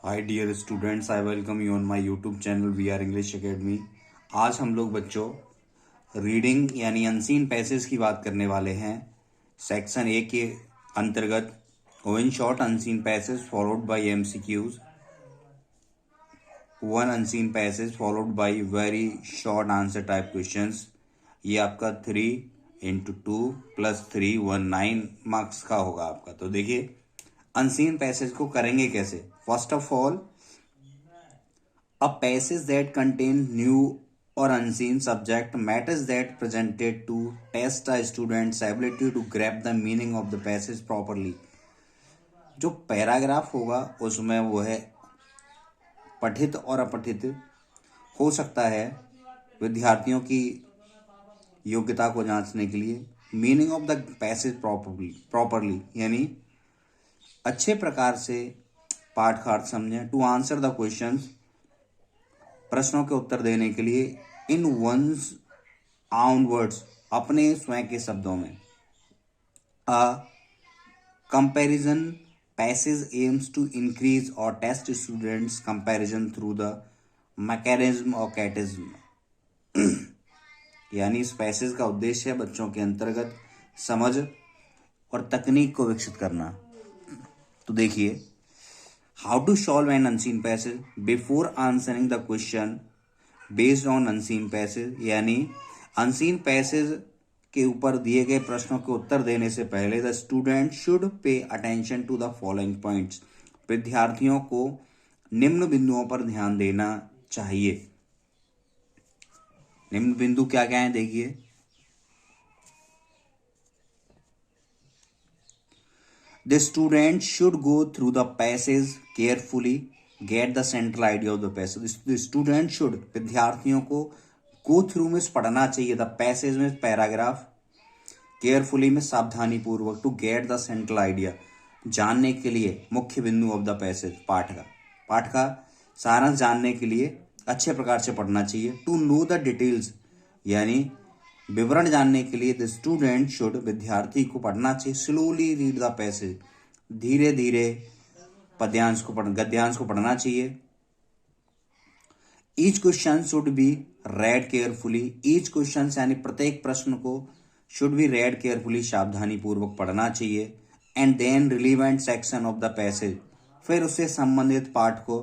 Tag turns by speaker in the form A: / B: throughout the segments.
A: Hi dear students, I welcome you on my YouTube channel we are English academy. आज हम लोग बच्चों reading यानी अनसीन पैसेज की बात करने वाले हैं। सेक्शन ए के अंतर्गत one short unseen passage followed by MCQs, one unseen passage followed by very short answer type questions. ये आपका 3 × 2 + 3 मार्क्स का होगा आपका। तो देखिए अनसीन पैसेज को करेंगे कैसे। First of all, a passage that contains new or unseen subject matters that presented to test a student's ability to grasp the meaning of the passage properly। जो पैराग्राफ होगा उसमें वो है पठित और अपठित हो सकता है विद्यार्थियों की योग्यता को जांचने के लिए। Meaning of the passage properly यानी अच्छे प्रकार से पाठ का अर्थ समझें। टू आंसर द क्वेश्चंस, प्रश्नों के उत्तर देने के लिए। इन वंस आउन वर्ड्स, अपने स्वयं के शब्दों में। A comparison passage aims to increase और test students comparison through the mechanism और कैटिज्म। यानी इस पैसेज का उद्देश्य है बच्चों के अंतर्गत समझ और तकनीक को विकसित करना। तो देखिए, how to solve an unseen passage before answering the question based on unseen passage। यानी unseen passage के ऊपर दिए गए प्रश्नों के उत्तर देने से पहले the student should pay attention to the following points। विद्यार्थियों को निम्न बिंदुओं पर ध्यान देना चाहिए। निम्न बिंदु क्या क्या है देखिए। The student should go through the passage carefully, get the central idea of the passage। The student should, विद्यार्थियों को go through में पढ़ना चाहिए, the passage में पैराग्राफ, carefully में सावधानी पूर्वक, to get the central idea जानने के लिए मुख्य बिंदु of the passage, पाठ का सारांश जानने के लिए अच्छे प्रकार से पढ़ना चाहिए। To know the details यानी विवरण जानने के लिए द स्टूडेंट शुड, विद्यार्थी को पढ़ना चाहिए। स्लोली रीड द पैसेज, धीरे धीरे गद्यांश को पढ़ना चाहिए। Each question should be read carefully, each question यानी प्रत्येक प्रश्न को शुड बी रेड केयरफुली, सावधानी पूर्वक पढ़ना चाहिए। And then relevant section of the passage, फिर उससे संबंधित पाठ को,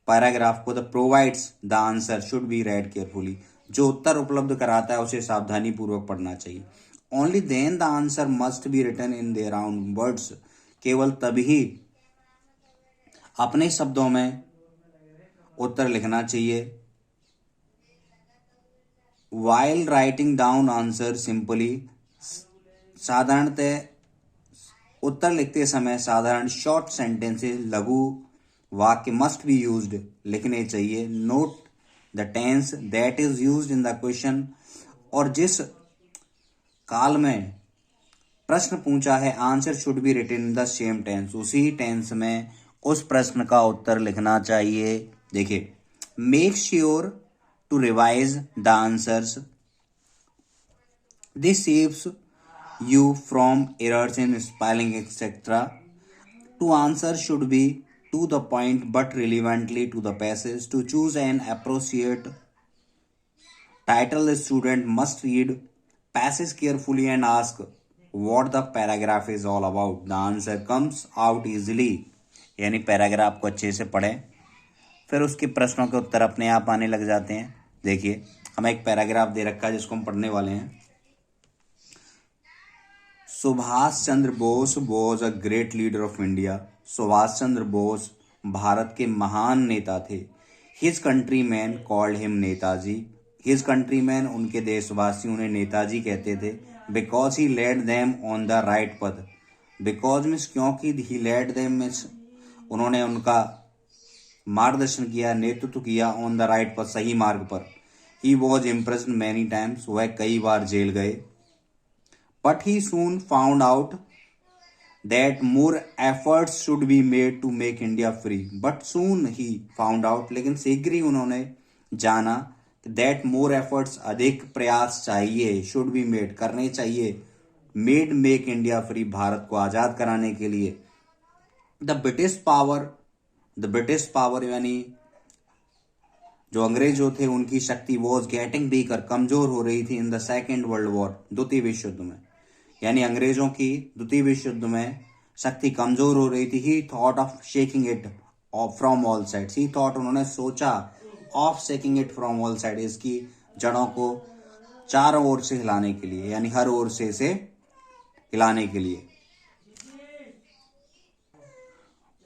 A: पैराग्राफ को, the provides the answer should be read carefully, जो उत्तर उपलब्ध कराता है उसे सावधानी पूर्वक पढ़ना चाहिए। Only then the answer must be written in their own words, केवल तभी अपने शब्दों में उत्तर लिखना चाहिए। While writing down answer simply, साधारणतः उत्तर लिखते समय साधारण शॉर्ट सेंटेंसेस, लघु वाक्य मस्ट बी यूज्ड, लिखने चाहिए। Note the tense that is used in the question, और जिस काल में प्रश्न पूछा है answer should be written in the same tense, उसी टेंस में उस प्रश्न का उत्तर लिखना चाहिए। देखिए, make sure to revise the answers, this saves you from errors in spelling etcetera. To answer should be to the point but relevantly to the passage। To choose an appropriate title, the student must read passage carefully and ask what the paragraph is all about। The answer comes out easily, यानी paragraph को अच्छे से पढ़ें, फिर उसके प्रश्नों के उत्तर अपने आप आने लग जाते हैं। देखिए, हमें एक पैराग्राफ दे रखा है जिसको हम पढ़ने वाले हैं। Subhash Chandra Bose was a great leader of India. Subhash Chandra Bose Bharat के महान नेता थे। His country man called him Netaji. His country man, उनके देशवासी उन्हें नेताजी कहते थे। Because he led them on the right path, because means क्योंकि, ही लेड देम मीन्स उन्होंने उनका मार्गदर्शन किया, नेतृत्व किया, ऑन द राइट पथ, सही मार्ग पर। ही वॉज इम्प्रिज्ड मैनी टाइम्स, वह कई बार जेल गए। But he soon found out that more efforts should be made to make India free। But soon he found out, लेकिन शीघ्र ही उन्होंने जाना that more efforts, अधिक प्रयास चाहिए, should be made, करने चाहिए, made make India free, Bharat को आजाद कराने के लिए। The British power the British power यानी जो अंग्रेज जो थे उनकी शक्ति वॉज गेटिंग वीकर, कमजोर हो रही थी in the second world war, द्वितीय विश्व युद्ध में। यानी अंग्रेजों की द्वितीय विश्व युद्ध में शक्ति कमजोर हो रही थी। ही thought of shaking it from all sides, he thought उन्होंने सोचा of shaking it from all side, इसकी जड़ों को चारों ओर से हिलाने के लिए, यानी हर ओर से इसे हिलाने के लिए।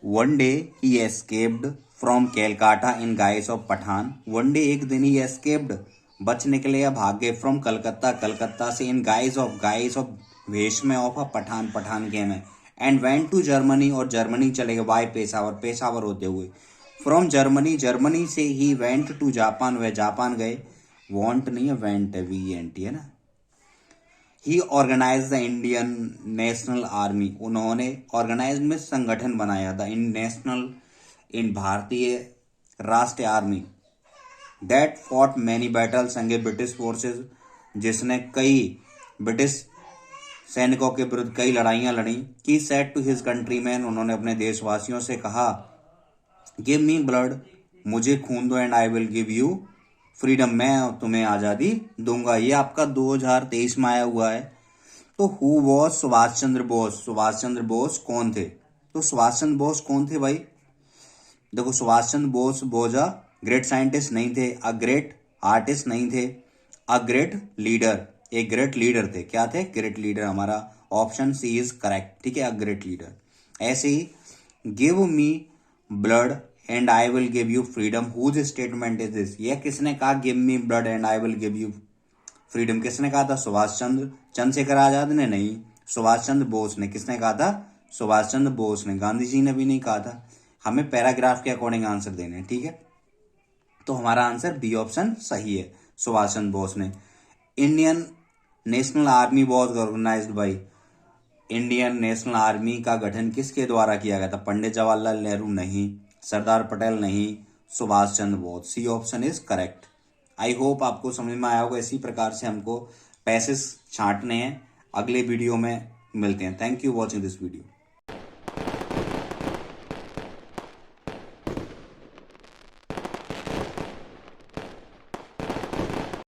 A: One day he escaped from Calcutta in guise of Pathan, one day एक दिन ही एस्केप्ड बच निकले या भागे फ्रॉम कलकत्ता, कलकत्ता से, इन गाइस ऑफ वेश में, ऑफ अ पठान, पठान के में, एंड वेंट टू जर्मनी और जर्मनी चले गए, बाय पेशावर, पेशावर होते हुए। फ्रॉम जर्मनी, जर्मनी से ही वेंट टू जापान, वह जापान गए, वॉन्ट नहीं है वेंट है, VENT है ना। He organize the Indian national army, उन्होंने ऑर्गेनाइज में संगठन बनाया, द इन नेशनल, इन भारतीय राष्ट्रीय army, that fought many battles against British forces, जिसने कई ब्रिटिश सैनिकों के विरुद्ध कई लड़ाइयां लड़ी। He said to his countryman, उन्होंने अपने देशवासियों से कहा, गिव मी ब्लड, मुझे खून दो, and I will give you freedom, मैं तुम्हें आज़ादी दूंगा। ये आपका 2023 में आया हुआ है। तो हु वॉज सुभाष चंद्र बोस, सुभाष चंद्र बोस कौन थे? तो सुभाष चंद्र बोस कौन थे भाई? देखो, Subhash Chandra Bose was a great scientist नहीं थे, अ ग्रेट आर्टिस्ट नहीं थे, अ ग्रेट लीडर, एक ग्रेट लीडर थे। क्या थे? Great leader. हमारा ऑप्शन सी इज करेक्ट, ठीक है, अ ग्रेट लीडर। ऐसे ही give me blood and I will give you freedom, whose statement is this, यह किसने कहा give me blood and I will give you freedom? किसने कहा था? सुभाष चंद्र, चंद्रशेखर आजाद ने नहीं, सुभाष चंद्र बोस ने। किसने कहा था? सुभाष चंद्र बोस ने। गांधी जी ने भी नहीं कहा था। हमें पैराग्राफ के अकॉर्डिंग आंसर देने हैं, ठीक है। तो हमारा आंसर बी ऑप्शन सही है, सुभाष चंद्र बोस ने। Indian national Army was organised by, Indian national Army का गठन किसके द्वारा किया गया था? पंडित जवाहरलाल नेहरू नहीं, सरदार पटेल नहीं, Subhash Chandra Bose. C option is correct. I hope आपको समझ में आया होगा। इसी प्रकार से हमको पैसेज छांटने हैं। अगले वीडियो में मिलते हैं। Thank you watching this video.